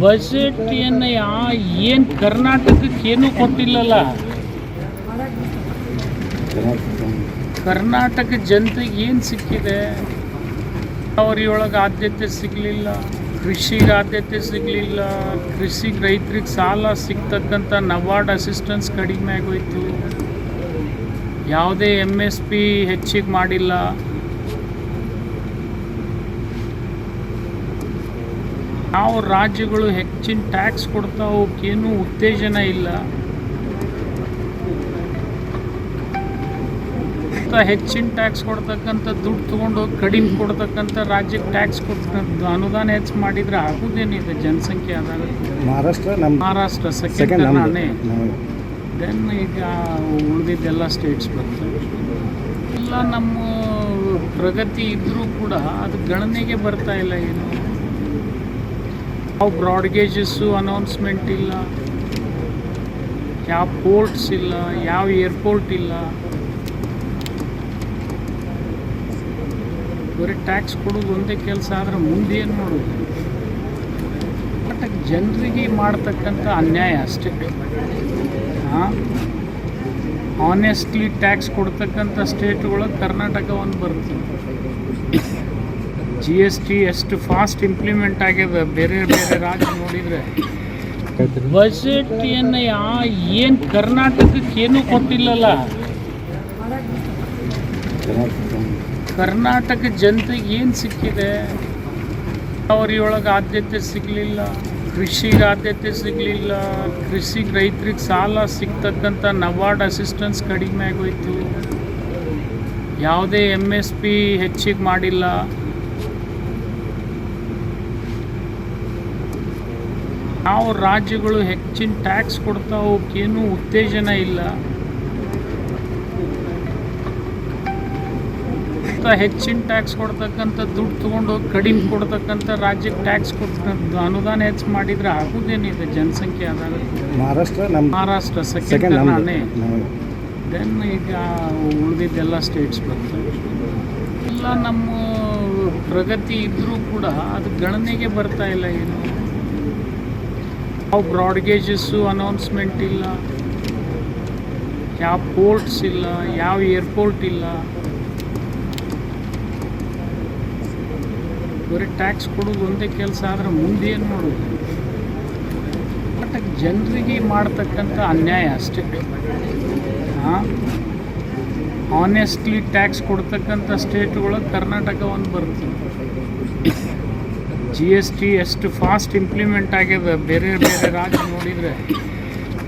Budget ಏನು ಕರ್ನಾಟಕಕ್ಕೆ ಏನೂ ಕೊಟ್ಟಿಲ್ಲಲ್ಲ. ಕರ್ನಾಟಕ ಜನತೆಗೆ ಏನು ಸಿಕ್ಕಿದೆ? ನೀರಾವರಿಯೊಳಗೆ ಆದ್ಯತೆ ಸಿಗಲಿಲ್ಲ, ಕೃಷಿಗೆ ಆದ್ಯತೆ ಸಿಗಲಿಲ್ಲ, ರೈತರಿಗೆ ಸಾಲ ಸಿಗ್ತಕ್ಕಂಥ ನಬಾರ್ಡ್ ಅಸಿಸ್ಟೆನ್ಸ್ ಕಡಿಮೆ ಆಗೋಯ್ತು, ಯಾವುದೇ MSP ಹೆಚ್ಚಿಗೆ ಮಾಡಿಲ್ಲ. ಯಾವ ರಾಜ್ಯಗಳು ಹೆಚ್ಚಿನ ಟ್ಯಾಕ್ಸ್ ಕೊಡ್ತಾವೆ ಅವಕ್ಕೇನೂ ಉತ್ತೇಜನ ಇಲ್ಲ. ಹೆಚ್ಚಿನ ಟ್ಯಾಕ್ಸ್ ಕೊಡ್ತಕ್ಕಂಥ ದುಡ್ಡು ತೊಗೊಂಡೋಗಿ ಕಡಿಮೆ ಕೊಡ್ತಕ್ಕಂಥ ರಾಜ್ಯಕ್ಕೆ ಟ್ಯಾಕ್ಸ್ ಕೊಡ್ತಕ್ಕಂಥ ಅನುದಾನ ಹೆಚ್ಚು ಮಾಡಿದರೆ ಆಗೋದೇನಿದೆ ಜನಸಂಖ್ಯೆ ಆದಾಗ. ಮಹಾರಾಷ್ಟ್ರ ಸೆಕೆಂಡ್ ನಾನೇ, ದೆನ್ ಈಗ ಉಳಿದಿದ್ದೆಲ್ಲ ಸ್ಟೇಟ್ಸ್ ಬರ್ತವೆ. ಎಲ್ಲ ನಮ್ಮ ಪ್ರಗತಿ ಇದ್ದರೂ ಕೂಡ ಅದು ಗಣನೆಗೆ ಬರ್ತಾ ಇಲ್ಲ. ಏನು ಯಾವ ಬ್ರಾಡ್ಗೇಜಸ್ಸು ಅನೌನ್ಸ್ಮೆಂಟ್ ಇಲ್ಲ, ಯಾವ ಪೋರ್ಟ್ಸ್ ಇಲ್ಲ, ಯಾವ ಏರ್ಪೋರ್ಟ್ ಇಲ್ಲ. ಬರೀ ಟ್ಯಾಕ್ಸ್ ಕೊಡೋದು ಒಂದೇ ಕೆಲಸ ಆದರೆ ಮುಂದೆ ಏನು ಮಾಡೋದು? ಬಟ್ ಜನರಿಗೆ ಮಾಡ್ತಕ್ಕಂಥ ಅನ್ಯಾಯ ಅಷ್ಟೇ. ಆನೆಸ್ಟ್ಲಿ ಟ್ಯಾಕ್ಸ್ ಕೊಡ್ತಕ್ಕಂಥ ಸ್ಟೇಟ್ಗಳಿಗೆ ಕರ್ನಾಟಕ ಒಂದು ಬರ್ತದೆ. GST ಎಷ್ಟು ಫಾಸ್ಟ್ ಇಂಪ್ಲಿಮೆಂಟ್ ಆಗ್ಯದ ಬೇರೆ ಬೇರೆ ರಾಜ್ಯ ನೋಡಿದರೆ. ಬಜೆಟ್ ಏನು ಕರ್ನಾಟಕಕ್ಕೆ ಏನೂ ಕೊಟ್ಟಿಲ್ಲಲ್ಲ. ಕರ್ನಾಟಕ ಜನತೆಗೆ ಏನು ಸಿಕ್ಕಿದೆ? ನೀರಾವರಿಯೊಳಗೆ ಆದ್ಯತೆ ಸಿಗಲಿಲ್ಲ, ಕೃಷಿಗೆ ಆದ್ಯತೆ ಸಿಗಲಿಲ್ಲ, ರೈತರಿಗೆ ಸಾಲ ಸಿಗ್ತಕ್ಕಂಥ ನಬಾರ್ಡ್ ಅಸಿಸ್ಟೆನ್ಸ್ ಕಡಿಮೆ ಆಗೋಯ್ತು, ಯಾವುದೇ MSP ಹೆಚ್ಚಿಗೆ ಮಾಡಿಲ್ಲ. ಯಾವ ರಾಜ್ಯಗಳು ಹೆಚ್ಚಿನ ಟ್ಯಾಕ್ಸ್ ಕೊಡ್ತಾವೆ ಅವಕ್ಕೇನೂ ಉತ್ತೇಜನ ಇಲ್ಲ. ಹೆಚ್ಚಿನ ಟ್ಯಾಕ್ಸ್ ಕೊಡ್ತಕ್ಕಂಥ ದುಡ್ಡು ತೊಗೊಂಡೋಗಿ ಕಡಿಮೆ ಕೊಡ್ತಕ್ಕಂಥ ರಾಜ್ಯಕ್ಕೆ ಟ್ಯಾಕ್ಸ್ ಕೊಡ್ತಕ್ಕಂಥ ಅನುದಾನ ಹೆಚ್ಚು ಮಾಡಿದರೆ ಆಗೋದೇನಿದೆ ಜನಸಂಖ್ಯೆ ಆದಾಗ. ಮಹಾರಾಷ್ಟ್ರ ಸೆಕೆಂಡ್ ನಾನೇ, ದೆನ್ ಈಗ ಉಳಿದಿದ್ದೆಲ್ಲ ಸ್ಟೇಟ್ಸ್ ಬರ್ತವೆ. ಎಲ್ಲ ನಮ್ಮ ಪ್ರಗತಿ ಇದ್ದರೂ ಕೂಡ ಅದು ಗಣನೆಗೆ ಬರ್ತಾ ಇಲ್ಲ. ಏನು ಯಾವ ಬ್ರಾಡ್ಗೇಜಸ್ಸು ಅನೌನ್ಸ್ಮೆಂಟ್ ಇಲ್ಲ, ಯಾವ ಪೋರ್ಟ್ಸ್ ಇಲ್ಲ, ಯಾವ ಏರ್ಪೋರ್ಟ್ ಇಲ್ಲ. ಬರೀ ಟ್ಯಾಕ್ಸ್ ಕೊಡೋದು ಒಂದೇ ಕೆಲಸ ಆದರೆ ಮುಂದೆ ಏನು ಮಾಡೋದು? ಬಟ್ ಜನರಿಗೆ ಮಾಡ್ತಕ್ಕಂಥ ಅನ್ಯಾಯ ಅಷ್ಟೇ. ಆನೆಸ್ಟ್ಲಿ ಟ್ಯಾಕ್ಸ್ ಕೊಡ್ತಕ್ಕಂಥ ಸ್ಟೇಟ್ಗಳಿಗೆ ಕರ್ನಾಟಕ ಒಂದು ಬರ್ತದೆ. GST ಎಷ್ಟು ಫಾಸ್ಟ್ ಇಂಪ್ಲಿಮೆಂಟ್ ಆಗ್ಯದ ಬೇರೆ ಬೇರೆ ರಾಜ್ಯ ನೋಡಿದರೆ.